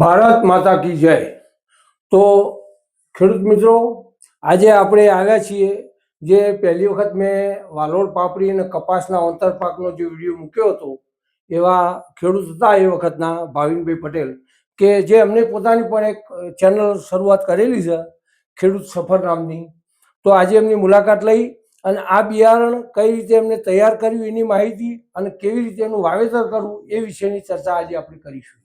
ભારત માતા કી જય। તો ખેડૂત મિત્રો, આજે આપણે આવ્યા છીએ જે પહેલી વખત મેં વાલોડ પાપડી અને કપાસના આંતરપાકનો જે વિડીયો મૂક્યો હતો, એવા ખેડૂત હતા એ વખતના ભાવિનભાઈ પટેલ, કે જે એમને પોતાની પણ એક ચેનલ શરૂઆત કરેલી છે, ખેડૂત સફર નામની। તો આજે એમની મુલાકાત લઈ અને આ બિયારણ કઈ રીતે એમને તૈયાર કર્યું એની માહિતી અને કેવી રીતે એનું વાવેતર કરવું એ વિશેની ચર્ચા આજે આપણે કરીશું।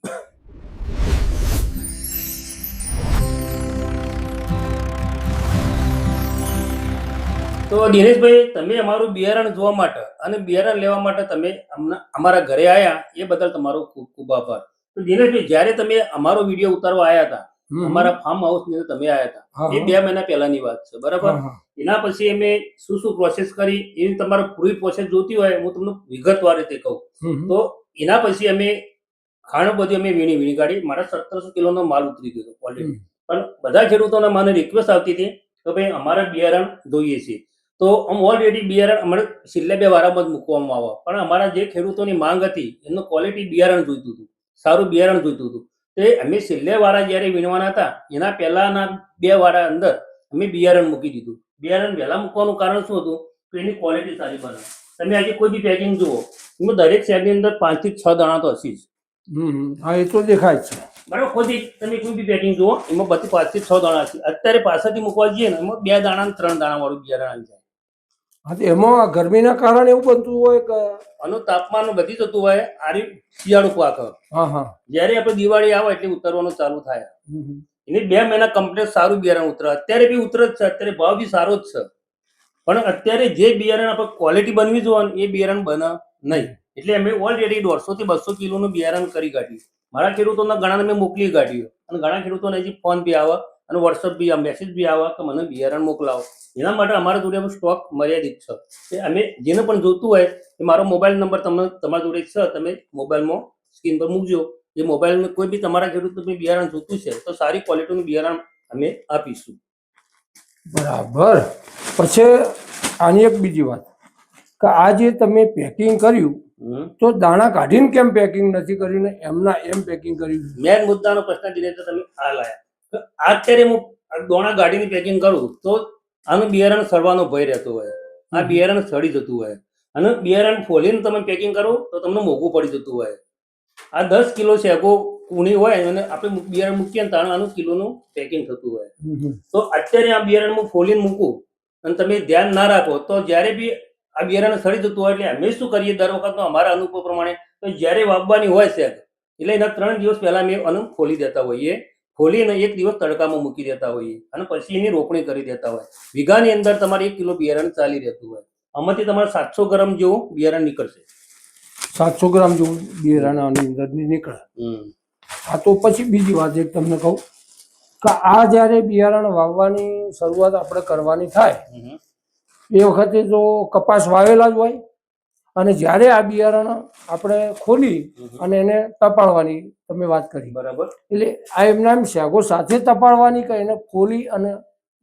તો દિનેશભાઈ, તમે અમારું બિયારણ જોવા માટે અને બિયારણ લેવા માટે તમે અમારા ઘરે આવ્યા એ બદલ તમારો ખૂબ ખૂબ આભાર। તો દિનેશભાઈ, જ્યારે તમે અમારો વિડીયો ઉતારવા આવ્યા હતા, અમારા ફાર્મ હાઉસ ની તમે આવ્યા હતા, એ 2 મહિના પહેલાની વાત છે, બરાબર? એના પછી અમે શું શું પ્રોસેસ કરી એની તમારે પૂરી પ્રોસેસ જોતી હોય હું તમને વિગતવાર રીતે કહું તો એના પછી અમે ખાણું બધું અમે વીણી કાઢી। મારા 1700 કિલોનો માલ ઉતરી ગયો ઓલરેડી, પણ બધા ખેડૂતોને મને રિક્વેસ્ટ આવતી હતી કે ભાઈ અમારે બિયારણ જોઈએ છે। તો ઓલરેડી બિયારણ અમારે છેલ્લા 2 વારામાં જ મૂકવામાં આવે, પણ અમારા જે ખેડૂતોની માંગ હતી એમનું ક્વોલિટી બિયારણ જોઈતું હતું, સારું બિયારણ જોઈતું હતું। તે અમે છેલ્લે વારા જ્યારે વીણવાના હતા એના પહેલાના 2 વારા અંદર અમે બિયારણ મૂકી દીધું। બિયારણ વહેલા મૂકવાનું કારણ શું હતું? તો એની ક્વોલિટી સારી બને। તમે આજે કોઈ બી પેકિંગ જુઓ, એમાં દરેક સેટની અંદર 5 થી 6 દાણા તો હશે જ। હા, એ તો દેખાય છે, બરાબર? ખોદી તમે કોઈ બી પેકિંગ જુઓ, એમાં બધી 5 થી 6 દાણા હશે। અત્યારે પાછળથી મૂકવા જઈએ ને એમાં 2 દાણા 3 દાણા વાળું બિયારણ આવી જાય। હા, તો એમાં ગરમીના કારણે એવું બનતું હોય કે આનું તાપમાન વધી જતું હોય, આરી શિયાળુ પાક। જ્યારે આપણે દિવાળી આવે એટલે ઉતરવાનું ચાલુ થાય, એને 2 મહિના કમ્પ્લીટ સારું બિયારણ ઉતરે। અત્યારે બી ઉતરે જ છે, અત્યારે ભાવ બી સારો જ છે, પણ અત્યારે જે બિયારણ આપણે ક્વોલિટી બનવી જોઈએ એ બિયારણ બને નહીં। એટલે અમે ઓલરેડી 150 થી 200 કિલોનું બિયારણ કરી કાઢ્યું। મારા ખેડૂતોના ઘણાને મેં મોકલી કાઢ્યું, અને ઘણા ખેડૂતોને હજી ફોન બી આવે અને વોટ્સઅપ બી મેસેજ બી આવે કે મને બિયારણ મોકલાવો। એના માટે અમારા જોડે સ્ટોક મર્યાદિત છે, કે અમે જેને પણ જોતું હોય એ મારો મોબાઈલ નંબર તમારા જોડે છે, તમે મોબાઈલમાં સ્ક્રીન પર મૂકજો। એ મોબાઈલમાં કોઈ બી તમારા ખેડૂતને બિયારણ જોતું છે તો સારી ક્વોલિટીનું બિયારણ અમે આપીશું। બરાબર। પછી આની એક બીજી વાત કે આ જે તમે પેકિંગ કર્યું તો દાણા કાઢીને કેમ પેકિંગ નથી કર્યું ને એમના એમ પેકિંગ કર્યું? મેન મુદ્દાનો પ્રશ્ન દિનેશ તમે આ લાયા, અત્યારે હું દોણા ગાડીની પેકિંગ કરું તો આનું બિયારણ સડવાનો ભય રહેતો હોય, આ બિયારણ સડી જતું હોય, અને બિયારણ ફોલીને તમે પેકિંગ કરો તો તમને મોંઘું પડી જતું હોય। આ 10 કિલો શેકો કુણી હોય અને આપણે બિયારણ મૂકીએ ને તાણે આનું કિલોનું પેકિંગ થતું હોય। તો અત્યારે આ બિયારણ હું ફોલીને મૂકું અને તમે ધ્યાન ના રાખો તો જ્યારે બી આ બિયારણ સડી જતું હોય, એટલે અમે શું કરીએ દર વખતનો અમારા અનુભવ પ્રમાણે, તો જ્યારે વાવવાની હોય છે એટલે એના 3 દિવસ પહેલા અમે આનું ફોલી દેતા હોઈએ, ફોલીને 1 દિવસ તડકામાં મૂકી દેતા હોઈએ અને પછી એની રોપણી કરી દેતા હોય। વીઘાની અંદર તમારે 1 કિલો બિયારણ ચાલી રહેતું હોય, આમાંથી તમારે 700 ગ્રામ જેવું બિયારણ નીકળશે। 700 ગ્રામ જેવું બિયારણ આની અંદર નીકળે। આ તો પછી બીજી વાત એક તમને કહું કે આ જ્યારે બિયારણ વાવવાની શરૂઆત આપણે કરવાની થાય એ વખતે તો કપાસ વાવેલા જ હોય, અને જ્યારે આ બિયારણ આપણે ખોલી અને એને તપાડવાની તમે વાત કરી, બરાબર? એટલે આ એમના એમ શેગો સાથે તપાડવાની કે એને ખોલી અને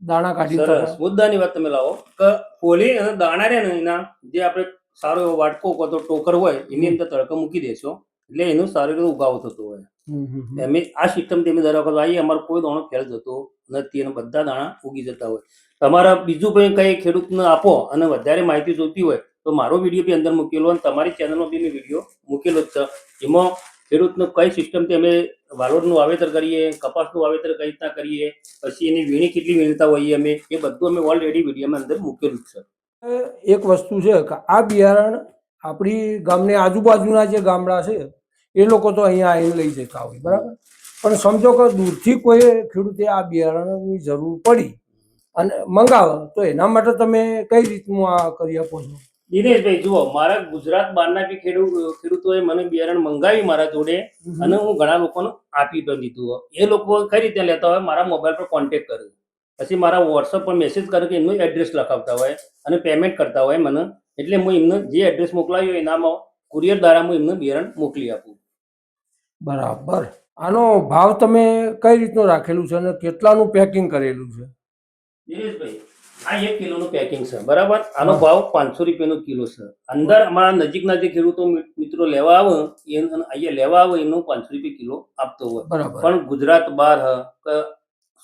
દાણા કાઢી? સરસ મુદ્દાની વાત તમે લાવો કે ખોલી અને દાણા રે ને એના જે આપણે સારો એવો વાટકો કો તો ટોકર હોય એની અંદર તડકો મૂકી દેશો એટલે એનું સારું એવું ઉગાવ થતો હોય। અમે આ સિસ્ટમ થી અમે દર વખત આવીએ, અમારો કોઈ દાણો ફેલ જતો નથી અને બધા દાણા ઉગી જતા હોય। તમારા બીજું કઈ ખેડૂતને આપો અને વધારે માહિતી જોતી હોય તો મારો વિડીયો બી અંદર મૂકેલો અને તમારી ચેનલમાં બી મેં વિડીયો મૂકેલો જ છે। એમાં ખેડૂતનું કઈ સિસ્ટમથી અમે વાલોડનું વાવેતર કરીએ, કપાસનું વાવેતર કઈ રીતના કરીએ, પછી એની વીણી કેટલી વીણતા હોઈએ અમે, એ બધું અમે ઓલરેડી વિડીયોમાં અંદર મૂકેલું જ છે। એક વસ્તુ છે કે આ બિયારણ આપણી ગામની આજુબાજુના જે ગામડા છે એ લોકો તો અહીંયા આવીને લઈ જતા હોય, બરાબર? પણ સમજો કે દૂરથી કોઈ ખેડૂતે આ બિયારણની જરૂર પડી અને મંગાવે તો એના માટે તમે કઈ રીતનું આ કરી આપો છો? દિનેશભાઈ જુઓ, મારા ગુજરાત બહારના બી ખેડૂતોએ મને બિયારણ મંગાવી મારા જોડે અને હું ઘણા લોકોને આપી પણ દીધું। એ લોકો કઈ રીતે લેતા હોય, મારા મોબાઈલ પર કોન્ટેક્ટ કરે, પછી મારા વોટ્સઅપ પર મેસેજ કરે કે એમનું એડ્રેસ લખાવતા હોય અને પેમેન્ટ કરતા હોય મને, એટલે હું એમને જે એડ્રેસ મોકલાવ્યું એનામાં કુરિયર દ્વારા હું એમને બિયારણ મોકલી આપું। બરાબર। આનો ભાવ તમે કઈ રીતનો રાખેલું છે અને કેટલાનું પેકિંગ કરેલું છે? દિનેશભાઈ, આ 1 કિલોનું પેકિંગ છે બરાબર. આનો ભાવ 500 રૂપિયાનો કિલો છે. અંદર અમારા નજીકના જે ખેડૂતો મિત્રો લેવા આવે અહીંયા લેવા આવે એનું 500 રૂપિયા કિલો આપતો હોય. બરાબર. પણ ગુજરાત બહાર કે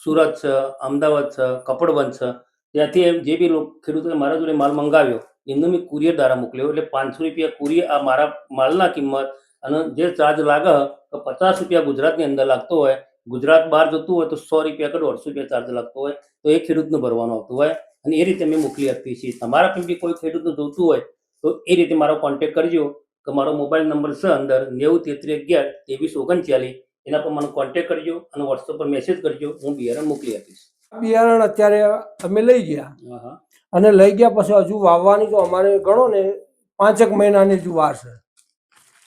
સુરત છે, અમદાવાદ છે, કપડવંજ છે, ત્યાંથી જે બી ખેડૂતોએ મારા જોડે માલ મંગાવ્યો એમને મેં કુરિયર દ્વારા મોકલ્યો. એટલે 500 રૂપિયા કુરિયર આ મારા માલના કિંમત અને જે ચાર્જ લાગે તો 50 રૂપિયા ગુજરાતની અંદર લાગતો હોય, ગુજરાત બહાર જતું હોય તો 100 રૂપિયા કે 150 રૂપિયા ચાર્જ લાગતો હોય, તો એ ખેડૂતને ભરવાનું આવતું હોય. અને એ રીતે મેં મોકલી આપીએ છીએ. તમારા પણ બી કોઈ ખેડૂતને જોતું હોય તો એ રીતે મારો કોન્ટેક્ટ કરજો કે મારો મોબાઈલ નંબર છે અંદર 90 33 11 23 39. એના પર મને કોન્ટેક્ટ કરજો અને વોટ્સઅપ પર મેસેજ કરજો, હું બિયારણ મોકલી આપીશ. બિયારણ અત્યારે અમે લઈ ગયા હા હા અને લઈ ગયા પછી હજુ વાવવાની તો અમારે ગણો ને 5 મહિનાની હજુ વાર છે.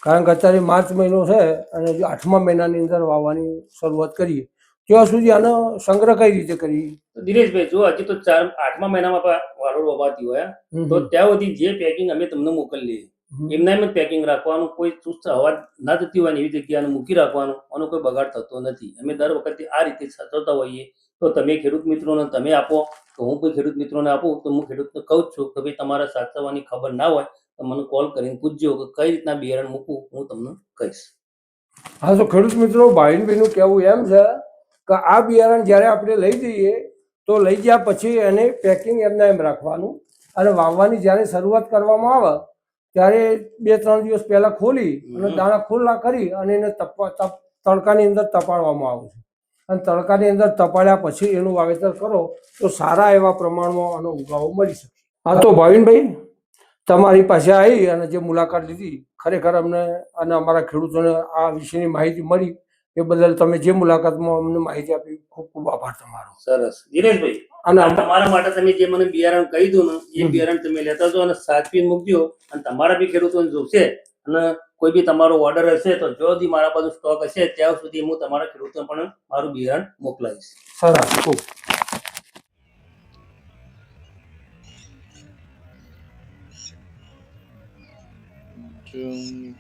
કારણ કે અત્યારે માર્ચ મહિનો છે અને હજુ 8મા મહિનાની અંદર વાવવાની શરૂઆત કરીએ. ત્યાં સુધી આનો સંગ્રહ કઈ રીતે કરીએ? તો દિનેશભાઈ જો હજી તો 8મા મહિનામાં વારોળ વવાતી હોય તો ત્યાં સુધી જે પેકિંગ અમે તમને મોકલીએ એમના એમ જ પેકિંગ રાખવાનું. કોઈ ચુસ્ત હવા ના જતી હોય ને એવી જગ્યાએ મૂકી રાખવાનું. આનો કોઈ બગાડ થતો નથી. અમે દર વખતે આ રીતે સાચવતા હોઈએ. તો તમે ખેડૂત મિત્રોને તમે આપો તો હું કોઈ ખેડૂત મિત્રોને આપું તો હું ખેડૂતને કહું જ છું કે ભાઈ તમારે સાચવવાની ખબર ના હોય તો મને કોલ કરીને પૂછજો કે કઈ રીતના બિયારણ મૂકવું, હું તમને કહીશ. હા, તો ખેડૂત મિત્રો ભાઈનું કહેવું એમ છે કે આ બિયારણ જ્યારે આપણે લઈ જઈએ તો લઈ ગયા પછી એને પેકિંગ એમને એમ રાખવાનું અને વાવવાની જ્યારે શરૂઆત કરવામાં આવે ત્યારે 2-3 દિવસ પહેલા ખોલી અને દાણા ખુલ્લા કરી અને એને તડકાની અંદર તપાડવામાં આવે છે. અને તડકાની અંદર તપાડ્યા પછી એનું વાવેતર કરો તો સારા એવા પ્રમાણમાં આનો ઉગાવો મળી શકે. હા, તો ભાવિનભાઈ તમારી પાસે આવી અને જે મુલાકાત લીધી ખરેખર અમને અને અમારા ખેડૂતોને આ વિશેની માહિતી મળી એ બદલ તમે જે મુલાકાતમાં અમને માહિતી આપી ખૂબ ખૂબ આભાર તમારો. સરસ દિનેશભાઈ. અને તમારા માટે તમે જે મને બિયારણ કહી દો ને એ બિયારણ તમે લેતા જાઓ અને સાચવીને મૂકજો. અને તમારા બી ખેડૂતોને જોશે અને કોઈ બી તમારો ઓર્ડર હશે તો જો સુધી મારા બાજુ સ્ટોક હશે ત્યાં સુધી હું તમારા ખેડૂતોને પણ મારું બિયારણ મોકલાવીશ. સરસ, ખૂબ June